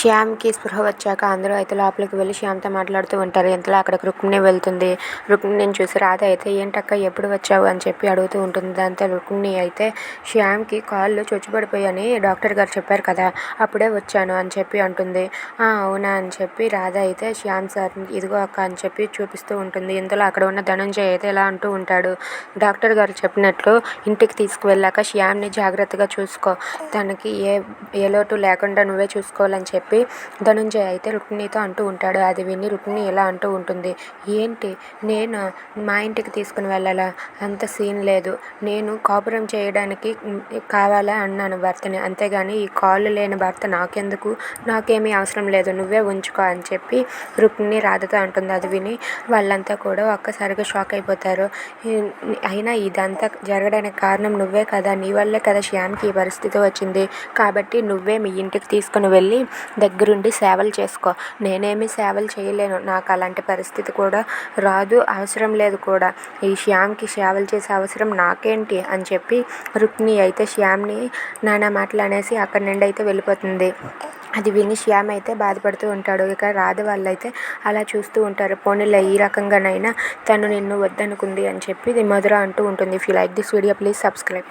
శ్యామ్‌కి స్పృహ వచ్చాక అందరూ అయితే లోపలికి వెళ్లి శ్యామ్‌తో మాట్లాడుతూ ఉంటారు. ఇంతలో అక్కడికి రుక్మిణి వెళ్తుంది. రుక్మిణిని చూసి రాధ అయితే "ఏంటక్కా ఎప్పుడు వచ్చావు" అని చెప్పి అడుగుతూ ఉంటుంది. దాంతో రుక్మిణి అయితే "శ్యామ్‌కి కాళ్ళు చొచ్చుపడిపోయాయని డాక్టర్ గారు చెప్పారు కదా! అప్పుడే వచ్చాను" అని చెప్పి అంటుంది. "ఆ! అవునా" అని చెప్పి రాధ అయితే శ్యామ్ సార్‌ని "ఇదిగో అక్క" అని చెప్పి చూపిస్తూ ఉంటుంది. ఇంతలో అక్కడ ఉన్న ధనంజయ్ అయితే ఇలా అంటూ ఉంటాడు. "డాక్టర్ గారు చెప్పినట్లు ఇంటికి తీసుకువెళ్ళాక శ్యామ్‌ని జాగ్రత్తగా చూసుకో. తనకి ఏ లోటు లేకుండా నువ్వే చూసుకోవాలని చెప్పి ధనుంజయ్ అయితే రుక్మిణితో అంటూ ఉంటాడు. అది విని రుక్మిణి ఇలా అంటూ ఉంటుంది. ఏంటి నేను మా ఇంటికి తీసుకుని వెళ్ళాలా? అంత సీన్ లేదు. నేను కాపురం చేయడానికి కావాలా అన్నాను భర్తని. అంతేగాని ఈ కాళ్ళు లేని భర్త నాకెందుకు? నాకేమీ అవసరం లేదు. నువ్వే ఉంచుకో అని చెప్పి రుక్మిణి రాధతో అంటుంది. అది విని వాళ్ళంతా కూడా ఒక్కసారిగా షాక్ అయిపోతారు. అయినా ఇదంతా జరగడానికి కారణం నువ్వే కదా! నీ వల్లే కదా శ్యామ్‌కి ఈ పరిస్థితి వచ్చింది. కాబట్టి నువ్వే మీ ఇంటికి తీసుకుని వెళ్ళి దగ్గరుండి సేవలు చేసుకో. నేనేమి సేవలు చేయలేను. నాకు అలాంటి పరిస్థితి కూడా రాదు. అవసరం లేదు కూడా. ఈ శ్యామ్‌కి సేవలు చేసే అవసరం నాకేంటి అని చెప్పి రుక్మిణి అయితే శ్యామ్‌ని నానా మాటలు అనేసి అక్కడి నుండి అయితే వెళ్ళిపోతుంది. అది విని శ్యామ్ అయితే బాధపడుతూ ఉంటాడు. ఇక రాధ వాళ్ళైతే అలా చూస్తూ ఉంటారు. పోనీలే ఈ రకంగానైనా తను నిన్ను వద్దనుకుంది అని చెప్పి మధుర అంటూ ఉంటుంది. If you like this video please subscribe.